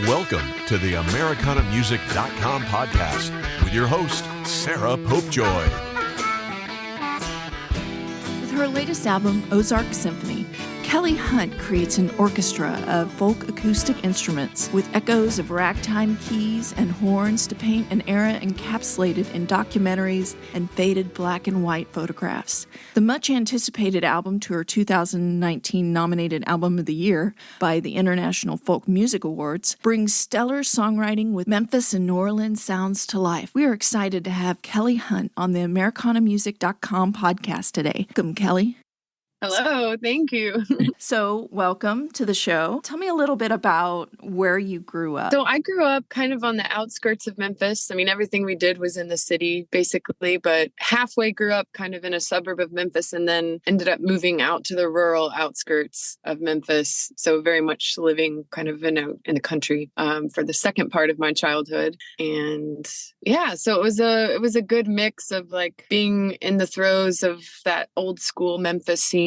Welcome to the AmericanaMusic.com podcast with your host, Sarah Popejoy. With her latest album, Ozark Symphony, Kelly Hunt creates an orchestra of folk acoustic instruments with echoes of ragtime keys and horns to paint an era encapsulated in documentaries and faded black and white photographs. The much-anticipated album to her 2019 nominated Album of the Year by the International Folk Music Awards brings stellar songwriting with Memphis and New Orleans sounds to life. We are excited to have Kelly Hunt on the AmericanaMusic.com podcast today. Welcome, Kelly. Hello, thank you. So, welcome to the show. Tell me a little bit about where you grew up. So I grew up kind of on the outskirts of Memphis. I mean, everything we did was in the city, basically, but halfway grew up kind of in a suburb of Memphis and then ended up moving out to the rural outskirts of Memphis. So very much living kind of in the country for the second part of my childhood. And yeah, so it was a good mix of like being in the throes of that old school Memphis scene,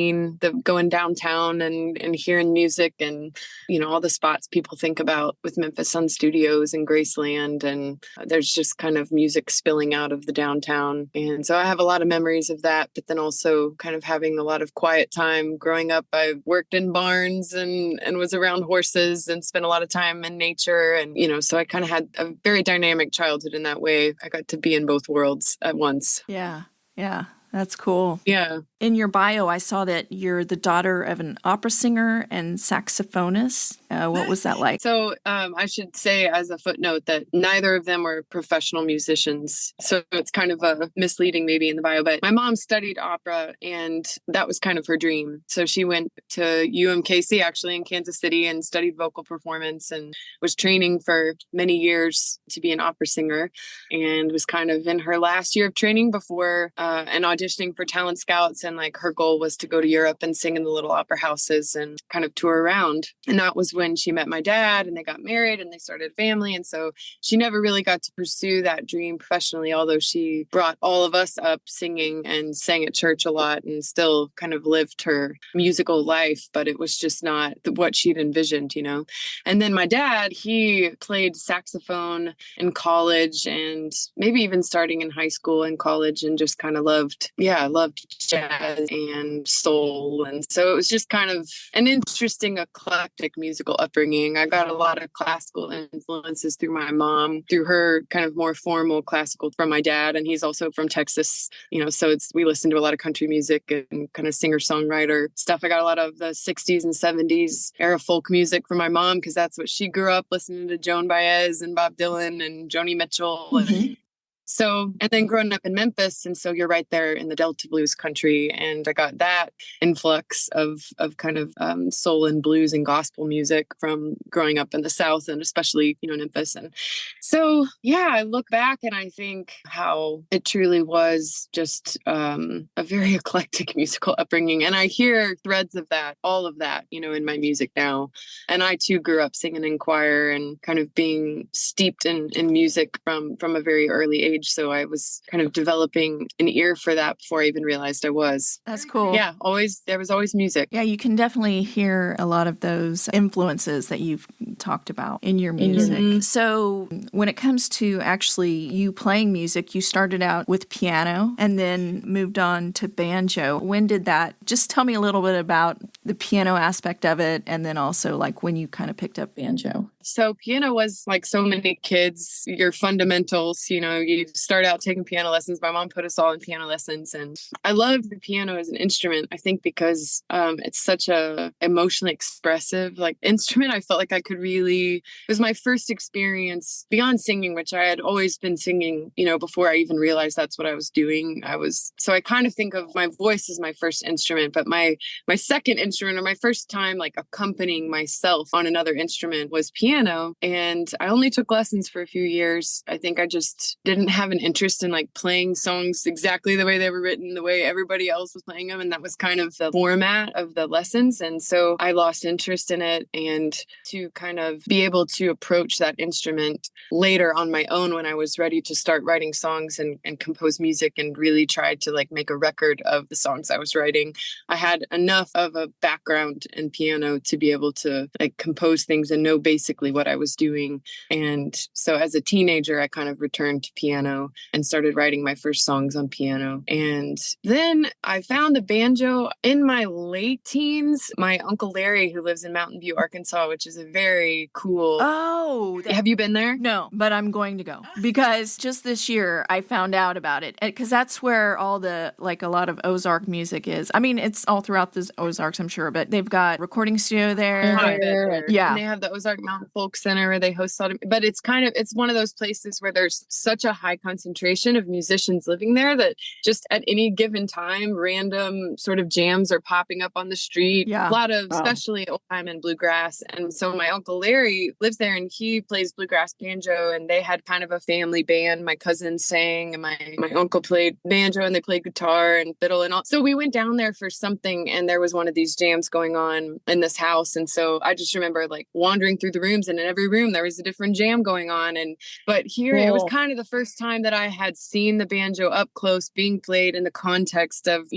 going downtown and hearing music and, you know, all the spots people think about with Memphis Sun Studios and Graceland. And there's just kind of music spilling out of the downtown. And so I have a lot of memories of that, but then also kind of having a lot of quiet time. Growing up, I worked in barns and was around horses and spent a lot of time in nature. And, you know, so I kind of had a very dynamic childhood in that way. I got to be in both worlds at once. Yeah. That's cool. Yeah. In your bio, I saw that you're the daughter of an opera singer and saxophonist. What was that like? So I should say as a footnote that neither of them were professional musicians. So it's kind of misleading maybe in the bio, but my mom studied opera and that was kind of her dream. So she went to UMKC actually in Kansas City and studied vocal performance and was training for many years to be an opera singer and was kind of in her last year of training before and auditioning for talent scouts. And like her goal was to go to Europe and sing in the little opera houses and kind of tour around. And that was when she met my dad and they got married and they started a family. And so she never really got to pursue that dream professionally, although she brought all of us up singing and sang at church a lot and still kind of lived her musical life. But it was just not what she'd envisioned, you know. And then my dad, he played saxophone in college and maybe even starting in high school and college and just kind of loved jazz and soul. And so it was just kind of an interesting, eclectic musical upbringing. I got a lot of classical influences through my mom, through her kind of more formal classical from my dad. And he's also from Texas, you know, so we listen to a lot of country music and kind of singer-songwriter stuff. I got a lot of the 60s and 70s era folk music from my mom because that's what she grew up listening to, Joan Baez and Bob Dylan and Joni Mitchell. Mm-hmm. So, and then growing up in Memphis, and so you're right there in the Delta blues country, and I got that influx of kind of soul and blues and gospel music from growing up in the South, and especially, you know, Memphis. And so, yeah, I look back and I think how it truly was just a very eclectic musical upbringing, and I hear threads of that, all of that, you know, in my music now. And I too grew up singing in choir and kind of being steeped in music from a very early age. So I was kind of developing an ear for that before I even realized I was. That's cool. Yeah, there was always music. Yeah, you can definitely hear a lot of those influences that you've talked about in your music. Mm-hmm. So when it comes to actually you playing music, you started out with piano and then moved on to banjo. When did that? Just tell me a little bit about the piano aspect of it and then also like when you kind of picked up banjo. So piano was like so many kids, your fundamentals, you know, you start out taking piano lessons. My mom put us all in piano lessons. And I love the piano as an instrument, I think, because it's such a emotionally expressive like instrument. I felt like I could it was my first experience beyond singing, which I had always been singing, you know, before I even realized that's what I was doing. So I kind of think of my voice as my first instrument, but my second instrument or my first time like accompanying myself on another instrument was piano. And I only took lessons for a few years. I think I just didn't have an interest in like playing songs exactly the way they were written, the way everybody else was playing them. And that was kind of the format of the lessons. And so I lost interest in it. And to kind of be able to approach that instrument later on my own when I was ready to start writing songs and compose music and really try to like make a record of the songs I was writing, I had enough of a background in piano to be able to like compose things and know basic basically what I was doing. And so as a teenager, I kind of returned to piano and started writing my first songs on piano. And then I found the banjo in my late teens. My Uncle Larry, who lives in Mountain View, Arkansas, which is a very cool. Oh, Have you been there? No, but I'm going to go because just this year I found out about it because that's where all the, like, a lot of Ozark music is. I mean, it's all throughout the Ozarks, I'm sure, but they've got recording studio there. Yeah. And they have the Ozark Mountain Folk Center where they host all, but it's one of those places where there's such a high concentration of musicians living there that just at any given time, random sort of jams are popping up on the street. Yeah. A lot of, especially old time and bluegrass. And so my Uncle Larry lives there and he plays bluegrass banjo, and they had kind of a family band. My cousin sang and my uncle played banjo and they played guitar and fiddle and all. So we went down there for something and there was one of these jams going on in this house. And so I just remember like wandering through the rooms, and in every room there was a different jam going on. But here it was kind of the first time that I had seen the banjo up close being played in the context of,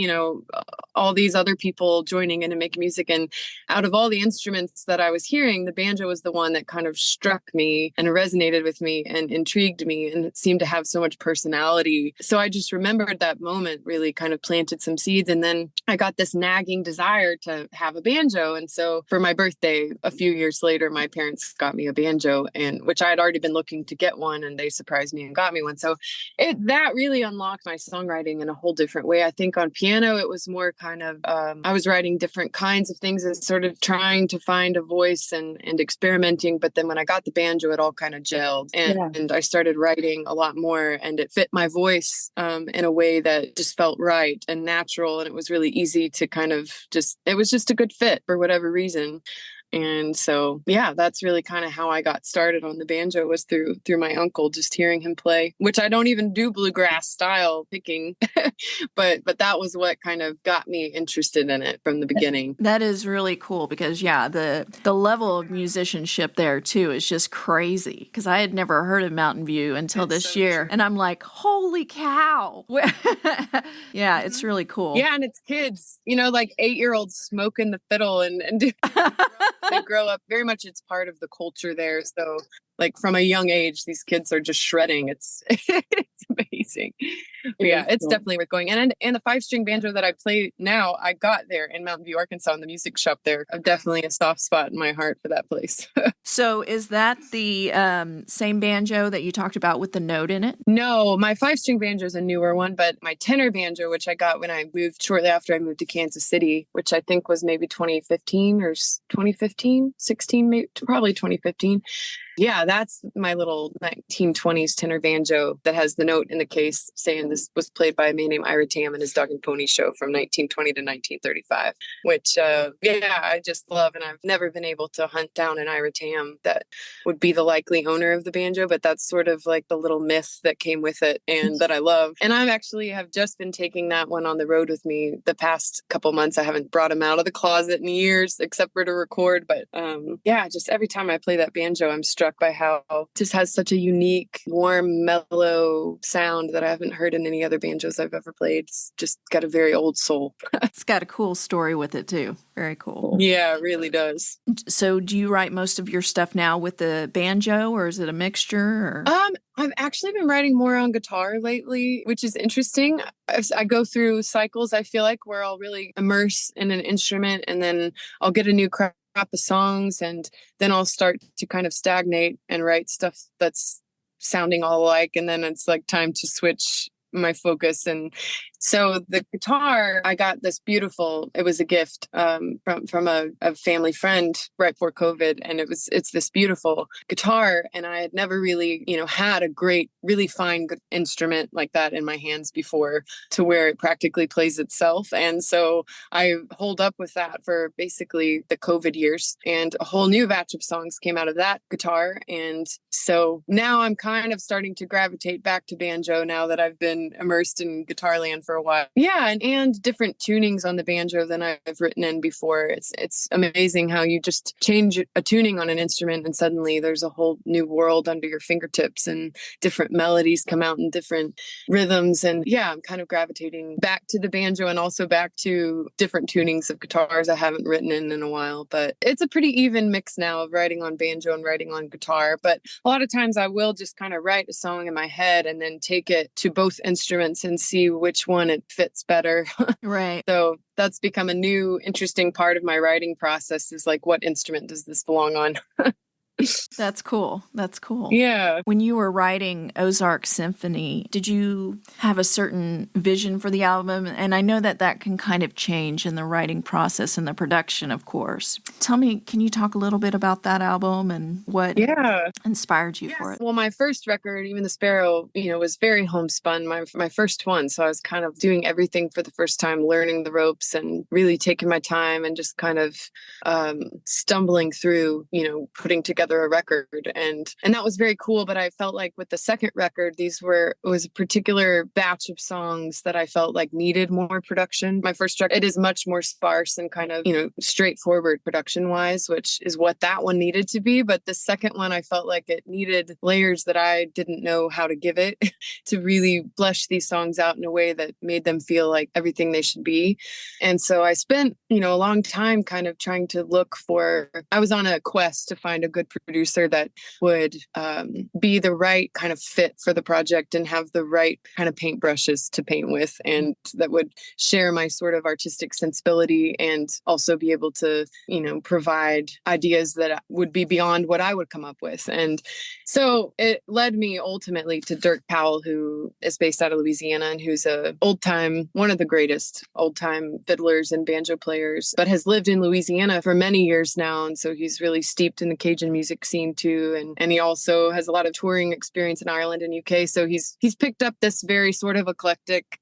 all these other people joining in and making music. And out of all the instruments that I was hearing, the banjo was the one that kind of struck me and resonated with me and intrigued me, and it seemed to have so much personality. So I just remembered that moment really kind of planted some seeds. And then I got this nagging desire to have a banjo. And so for my birthday, a few years later, my parents got me a banjo, and which I had already been looking to get one, and they surprised me and got me one. So that really unlocked my songwriting in a whole different way. I think on piano, it was more kind of, I was writing different kinds of things and sort of trying to find a voice and experimenting. But then when I got the banjo, it all kind of gelled, and I started writing a lot more, and it fit my voice in a way that just felt right and natural. And it was really easy to kind of it was just a good fit for whatever reason. And so, yeah, that's really kind of how I got started on the banjo, was through my uncle, just hearing him play, which I don't even do bluegrass style picking, but that was what kind of got me interested in it from the beginning. That is really cool because, yeah, the level of musicianship there too is just crazy, because I had never heard of Mountain View until this year. And I'm like, holy cow. Yeah, it's really cool. Yeah, and it's kids, like 8-year-olds smoking the fiddle and they grow up very much. It's part of the culture there. So like from a young age, these kids are just shredding. It's amazing. But yeah, it's definitely worth going. And the 5-string banjo that I play now, I got there in Mountain View, Arkansas, in the music shop there. I've definitely a soft spot in my heart for that place. So is that the same banjo that you talked about with the note in it? No, my 5-string banjo is a newer one, but my tenor banjo, which I got when I moved shortly after I moved to Kansas City, which I think was maybe 2015 or 16, maybe, probably 2015. Yeah, that's my little 1920s tenor banjo that has the note in the case saying this was played by a man named Ira Tam in his Dog and Pony show from 1920 to 1935, which, I just love. And I've never been able to hunt down an Ira Tam that would be the likely owner of the banjo, but that's sort of like the little myth that came with it and that I love. And I actually have just been taking that one on the road with me the past couple months. I haven't brought him out of the closet in years, except for to record. But just every time I play that banjo, I'm struck by how it just has such a unique, warm, mellow sound that I haven't heard in any other banjos I've ever played. It's just got a very old soul. It's got a cool story with it too. Very cool. Yeah, it really does. So do you write most of your stuff now with the banjo, or is it a mixture? Or? I've actually been writing more on guitar lately, which is interesting. I go through cycles, I feel like, where I'll really immerse in an instrument and then I'll get a new crop of songs, and then I'll start to kind of stagnate and write stuff that's sounding all alike, and then it's like time to switch my focus. And so the guitar, I got this beautiful, it was a gift from a family friend right before COVID. And it's this beautiful guitar. And I had never really, had a great, really fine instrument like that in my hands before, to where it practically plays itself. And so I holed up with that for basically the COVID years, and a whole new batch of songs came out of that guitar. And so now I'm kind of starting to gravitate back to banjo now that I've been been immersed in guitar land for a while. Yeah, and different tunings on the banjo than I've written in before. It's amazing how you just change a tuning on an instrument and suddenly there's a whole new world under your fingertips and different melodies come out in different rhythms. And yeah, I'm kind of gravitating back to the banjo and also back to different tunings of guitars I haven't written in a while. But it's a pretty even mix now of writing on banjo and writing on guitar. But a lot of times I will just kind of write a song in my head and then take it to both instruments and see which one it fits better. Right. So that's become a new interesting part of my writing process, is like, what instrument does this belong on? That's cool. That's cool. Yeah. When you were writing Ozark Symphony, did you have a certain vision for the album? And I know that can kind of change in the writing process and the production, of course. Tell me, can you talk a little bit about that album and what inspired you for it? Well, my first record, Even the Sparrow, was very homespun, my first one. So I was kind of doing everything for the first time, learning the ropes and really taking my time and just kind of stumbling through, putting together a record. And that was very cool. But I felt like with the second record, it was a particular batch of songs that I felt like needed more production. My first record, it is much more sparse and kind of, straightforward production wise, which is what that one needed to be. But the second one, I felt like it needed layers that I didn't know how to give it to really flesh these songs out in a way that made them feel like everything they should be. And so I spent, a long time kind of trying to I was on a quest to find a good producer that would be the right kind of fit for the project and have the right kind of paintbrushes to paint with, and that would share my sort of artistic sensibility and also be able to, provide ideas that would be beyond what I would come up with. And so it led me ultimately to Dirk Powell, who is based out of Louisiana and who's one of the greatest old-time fiddlers and banjo players, but has lived in Louisiana for many years now. And so he's really steeped in the Cajun music scene too. And he also has a lot of touring experience in Ireland and UK. So he's picked up this very sort of eclectic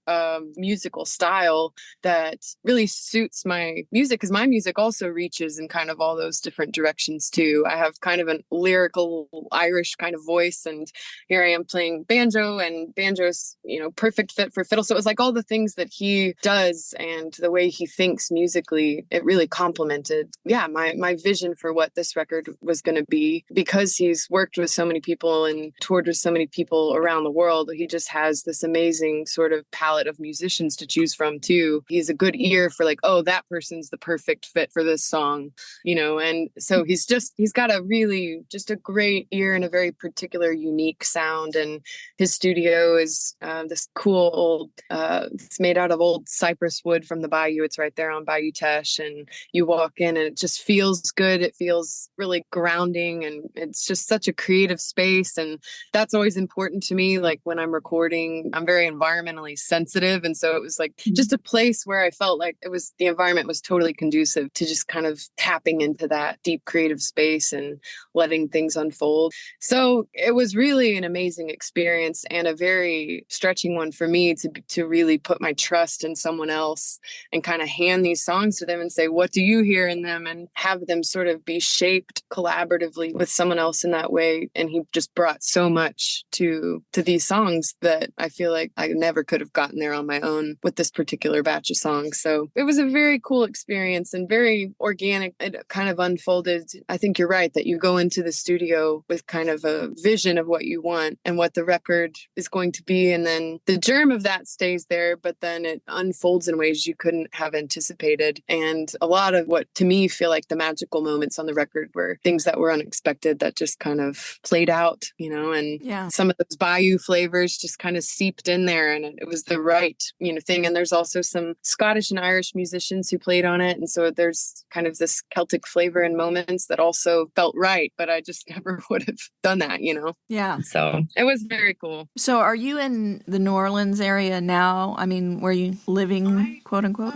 musical style that really suits my music, because my music also reaches in kind of all those different directions too. I have kind of a lyrical Irish kind of voice, and here I am playing banjo, and banjo's, perfect fit for fiddle. So it was like all the things that he does and the way he thinks musically, it really complemented, my vision for what this record was going to be. Because he's worked with so many people and toured with so many people around the world, he just has this amazing sort of palette of musicians to choose from too. He's a good ear for like, oh, that person's the perfect fit for this song, and so he's got a really just a great ear and a very particular unique sound. And his studio is this cool old, it's made out of old cypress wood from the bayou. It's right there on Bayou Teche, and you walk in and it just feels good. It feels really grounding, and it's just such a creative space. And that's always important to me. Like when I'm recording, I'm very environmentally sensitive. And so it was like just a place where I felt like the environment was totally conducive to just kind of tapping into that deep creative space and letting things unfold. So it was really an amazing experience and a very stretching one for me to really put my trust in someone else and kind of hand these songs to them and say, what do you hear in them? And have them sort of be shaped collaboratively with someone else in that way. And he just brought so much to these songs that I feel like I never could have gotten there on my own with this particular batch of songs. So it was a very cool experience and very organic. It kind of unfolded. I think you're right that you go into the studio with kind of a vision of what you want and what the record is going to be. And then the germ of that stays there, but then it unfolds in ways you couldn't have anticipated. And a lot of what to me feel like the magical moments on the record were things that were unexpected that just kind of played out, and some of those bayou flavors just kind of seeped in there, and it was the right, thing. And there's also some Scottish and Irish musicians who played on it. And so there's kind of this Celtic flavor in moments that also felt right, but I just never would have done that, Yeah. So it was very cool. So are you in the New Orleans area now? I mean, were you living, quote unquote?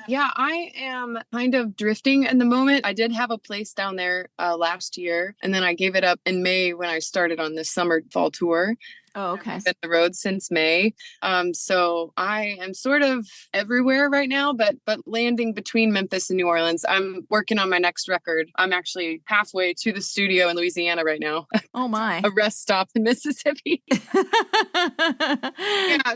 Yeah, I am kind of drifting in the moment. I did have a place down there last year, and then I gave it up in May when I started on this fall tour. Oh, okay. I've been on the road since May. So I am sort of everywhere right now, but landing between Memphis and New Orleans. I'm working on my next record. I'm actually halfway to the studio in Louisiana right now. Oh my. A rest stop in Mississippi. Yeah,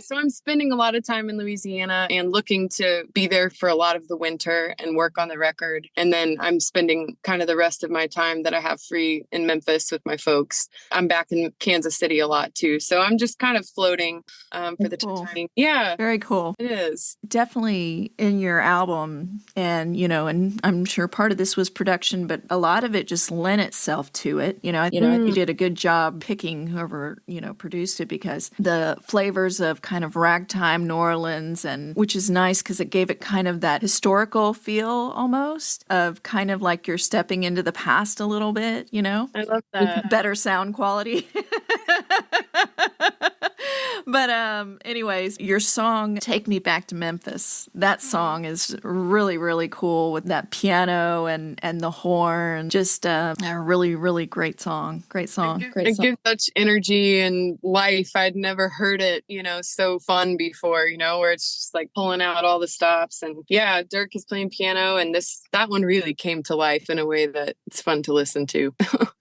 so I'm spending a lot of time in Louisiana and looking to be there for a lot of the winter and work on the record. And then I'm spending kind of the rest of my time that I have free in Memphis with my folks. I'm back in Kansas City a lot too. So I'm just kind of floating for the time. Yeah. Very cool. It is. Definitely in your album, and and I'm sure part of this was production, but a lot of it just lent itself to it. You did a good job picking whoever produced it, because the flavors of kind of ragtime New Orleans, and which is nice because it gave it kind of that historical feel almost, of kind of like you're stepping into the past a little bit. I love that. With better sound quality. But anyways, your song "Take Me Back to Memphis," that song is really, really cool with that piano and the horn. Just a really, really great song. Great song. It gives such energy and life. I'd never heard it, so fun before, where it's just like pulling out all the stops. And yeah, Dirk is playing piano, and that one really came to life in a way that it's fun to listen to.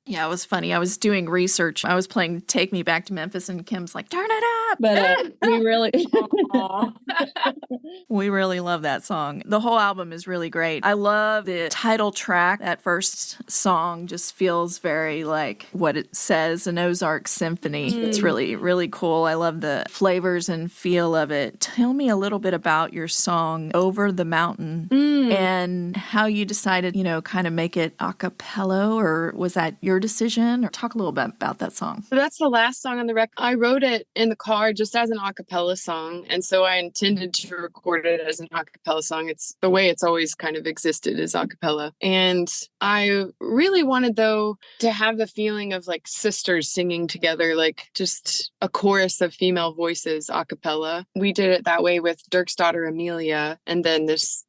Yeah, it was funny. I was doing research. I was playing "Take Me Back to Memphis," and Kim's like, "Turn it up!" But we really love that song. The whole album is really great. I love the title track. That first song just feels very like what it says, an Ozark Symphony. It's really, really cool. I love the flavors and feel of it. Tell me a little bit about your song "Over the Mountain" and how you decided, kind of make it a cappella, or was that your decision? Or talk a little bit about that song. So that's the last song on the record. I wrote it in the car just as an a cappella song, and so I intended to record it as an a cappella song. It's the way it's always kind of existed, as a cappella. And I really wanted, though, to have the feeling of like sisters singing together, like just a chorus of female voices a cappella. We did it that way with Dirk's daughter Amelia, and then this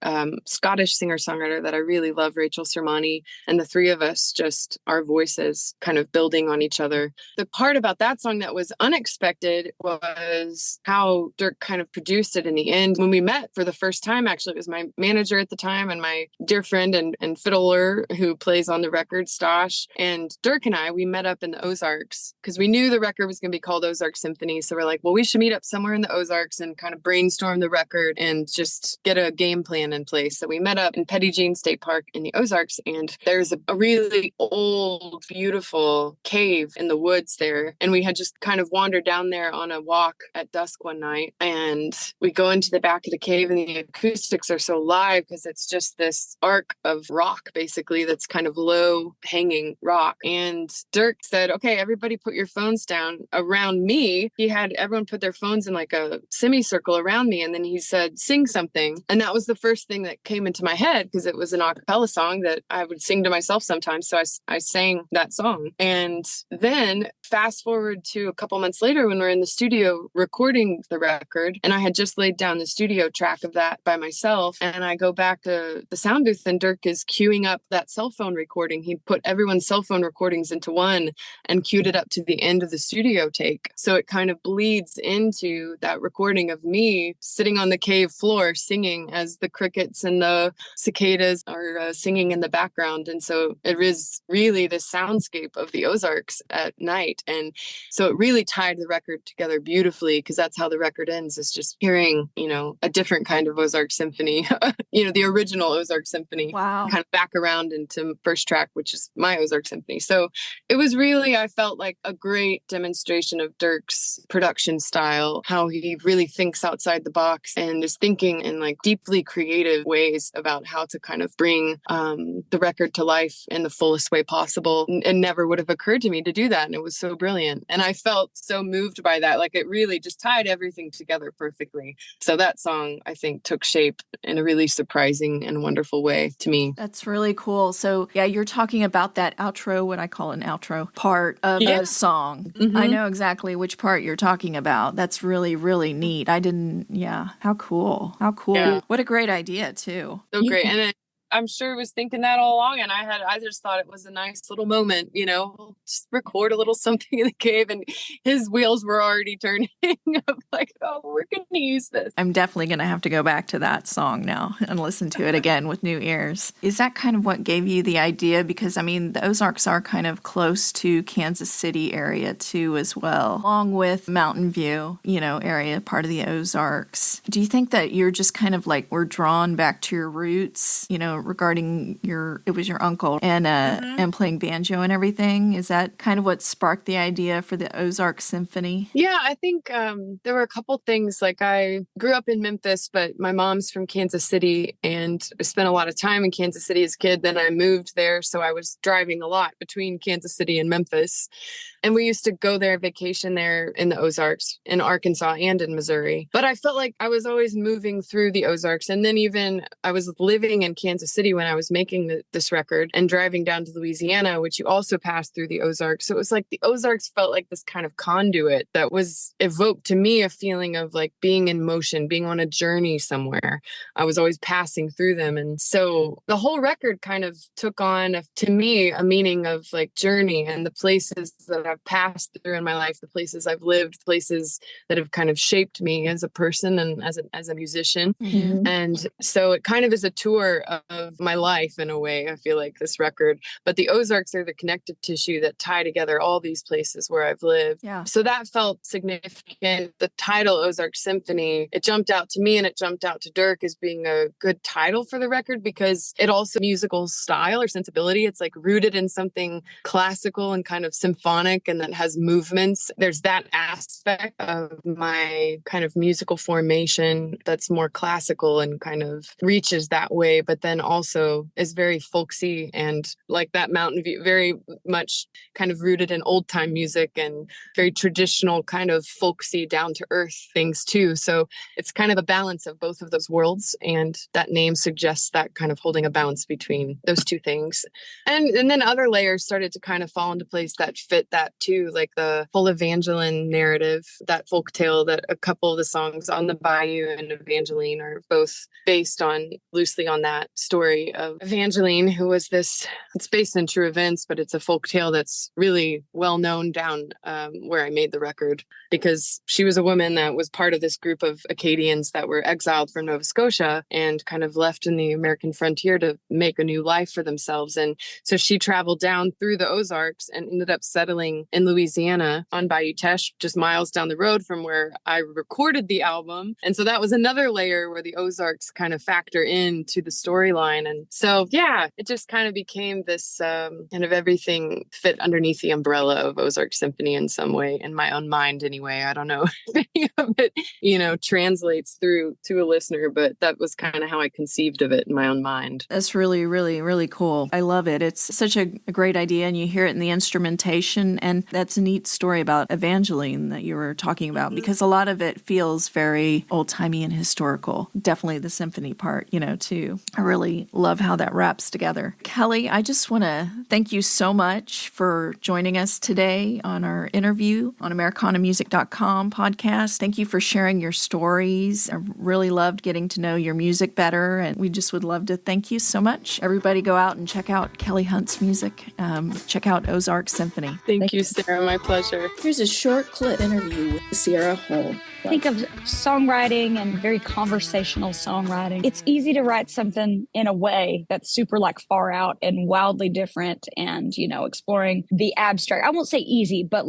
Scottish singer-songwriter that I really love, Rachel Sermani, and the three of us, just our voices kind of building on each other. The part about that song that was unexpected was how Dirk kind of produced it in the end. When we met for the first time, actually, it was my manager at the time and my dear friend and fiddler who plays on the record, Stosh. And Dirk and we met up in the Ozarks because we knew the record was going to be called Ozark Symphony. So we're like, well, we should meet up somewhere in the Ozarks and kind of brainstorm the record and just get a game plan in place. So we met up in Petit Jean State Park in the Ozarks, and there's a really old, beautiful cave in the woods there. And we had just kind of wandered down there on a walk at dusk one night. And we go into the back of the cave, and the acoustics are so live because it's just this arc of rock, basically, that's kind of low hanging rock. And Dirk said, okay, everybody put your phones down around me. He had everyone put their phones in like a semicircle around me. And then he said, sing something. And that was the first thing that came into my head, because it was an a cappella song that I would sing to myself sometimes. So I sang that song. And then fast forward to a couple months later when we're in the studio recording the record, and I had just laid down the studio track of that by myself. And I go back to the sound booth, and Dirk is queuing up that cell phone recording. He put everyone's cell phone recordings into one and queued it up to the end of the studio take. So it kind of bleeds into that recording of me sitting on the cave floor singing as the crickets and the cicadas are singing in the background. And so it is really the soundscape of the Ozarks at night. And so it really tied the record together beautifully, because that's how the record ends, is just hearing, a different kind of Ozark Symphony, the original Ozark Symphony. Wow. Kind of back around into first track, which is my Ozark Symphony. So it was really, I felt like a great demonstration of Dirk's production style, how he really thinks outside the box and is thinking in like deeply creative ways about how to kind of bring the record to life in the fullest way possible. It never would have occurred to me to do that. And it was so brilliant. And I felt so moved by that. Like, it really just tied everything together perfectly. So that song, I think, took shape in a really surprising and wonderful way to me. That's really cool. So yeah, you're talking about that outro, what I call an outro part of the song. Mm-hmm. I know exactly which part you're talking about. That's really, really neat. How cool. How cool. Yeah. What a great idea too. So great. And I'm sure was thinking that all along. And I just thought it was a nice little moment, just record a little something in the cave. And his wheels were already turning. I'm like, oh, we're going to use this. I'm definitely going to have to go back to that song now and listen to it again with new ears. Is that kind of what gave you the idea? Because, I mean, the Ozarks are kind of close to Kansas City area too as well, along with Mountain View, area, part of the Ozarks. Do you think that you're just kind of like, were drawn back to your roots, regarding it was your uncle and playing banjo and everything? Is that kind of what sparked the idea for the Ozark Symphony? Yeah, I think there were a couple things. Like, I grew up in Memphis, but my mom's from Kansas City, and I spent a lot of time in Kansas City as a kid. Then I moved there, so I was driving a lot between Kansas City and Memphis. And we used to go there, vacation there in the Ozarks, in Arkansas and in Missouri. But I felt like I was always moving through the Ozarks. And then even I was living in Kansas City when I was making this record, and driving down to Louisiana, which you also pass through the Ozarks. So it was like the Ozarks felt like this kind of conduit that was evoked to me a feeling of like being in motion, being on a journey somewhere. I was always passing through them. And so the whole record kind of took on, to me, a meaning of like journey, and the places that I've passed through in my life, the places I've lived, places that have kind of shaped me as a person and as a musician. Mm-hmm. And so it kind of is a tour of my life in a way, I feel like, this record. But the Ozarks are the connective tissue that tie together all these places where I've lived. Yeah. So that felt significant. The title Ozark Symphony, it jumped out to me, and it jumped out to Dirk as being a good title for the record, because it also musical style or sensibility. It's like rooted in something classical and kind of symphonic, and that has movements. There's that aspect of my kind of musical formation that's more classical and kind of reaches that way, but then also is very folksy, and like that Mountain View, very much kind of rooted in old time music and very traditional kind of folksy, down to earth things too. So it's kind of a balance of both of those worlds, and that name suggests that kind of holding a balance between those two things. And then other layers started to kind of fall into place that fit that too, like the full Evangeline narrative, that folk tale, that a couple of the songs On the Bayou and Evangeline are both based on, loosely on that story of Evangeline, who was it's based in true events, but it's a folk tale that's really well known down where I made the record, because she was a woman that was part of this group of Acadians that were exiled from Nova Scotia and kind of left in the American frontier to make a new life for themselves. And so she traveled down through the Ozarks and ended up settling in Louisiana on Bayou Teche, just miles down the road from where I recorded the album. And so that was another layer where the Ozarks kind of factor into the storyline. And so, yeah, it just kind of became this kind of everything fit underneath the umbrella of Ozark Symphony in some way, in my own mind anyway. I don't know if any of it, translates through to a listener, but that was kind of how I conceived of it in my own mind. That's really, really, really cool. I love it. It's such a great idea, and you hear it in the instrumentation, and that's a neat story about Evangeline that you were talking about, because a lot of it feels very old-timey and historical. Definitely the symphony part, too. I really love how that wraps together. Kelly, I just want to thank you so much for joining us today on our interview on AmericanaMusic.com podcast. Thank you for sharing your stories. I really loved getting to know your music better, and we just would love to thank you so much. Everybody go out and check out Kelly Hunt's music. Check out Ozark Symphony. Thank you, Sarah. My pleasure. Here's a short clip interview with Sierra Hull. Think of songwriting and very conversational songwriting. It's easy to write something in a way that's super far out and wildly different and, exploring the abstract. I won't say easy, but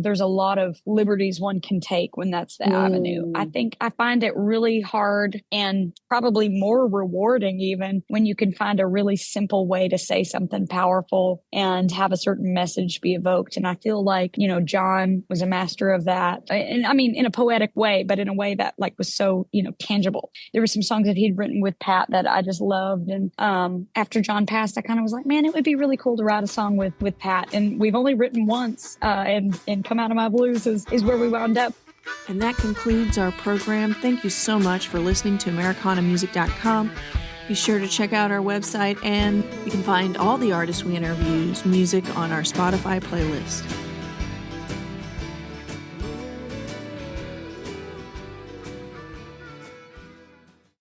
there's a lot of liberties one can take when that's the avenue. I find it really hard and probably more rewarding even when you can find a really simple way to say something powerful and have a certain message be evoked. And I feel like, John was a master of that. And I mean, in a poetic way, but in a way that was so, tangible. There were some songs that he'd written with Pat that I just loved. And after John passed, I kind of was like, man, it would be really cool to write a song with Pat. And we've only written once, and Come Out of My Blues is where we wound up. And that concludes our program. Thank you so much for listening to AmericanaMusic.com. Be sure to check out our website, and you can find all the artists we interview's music on our Spotify playlist.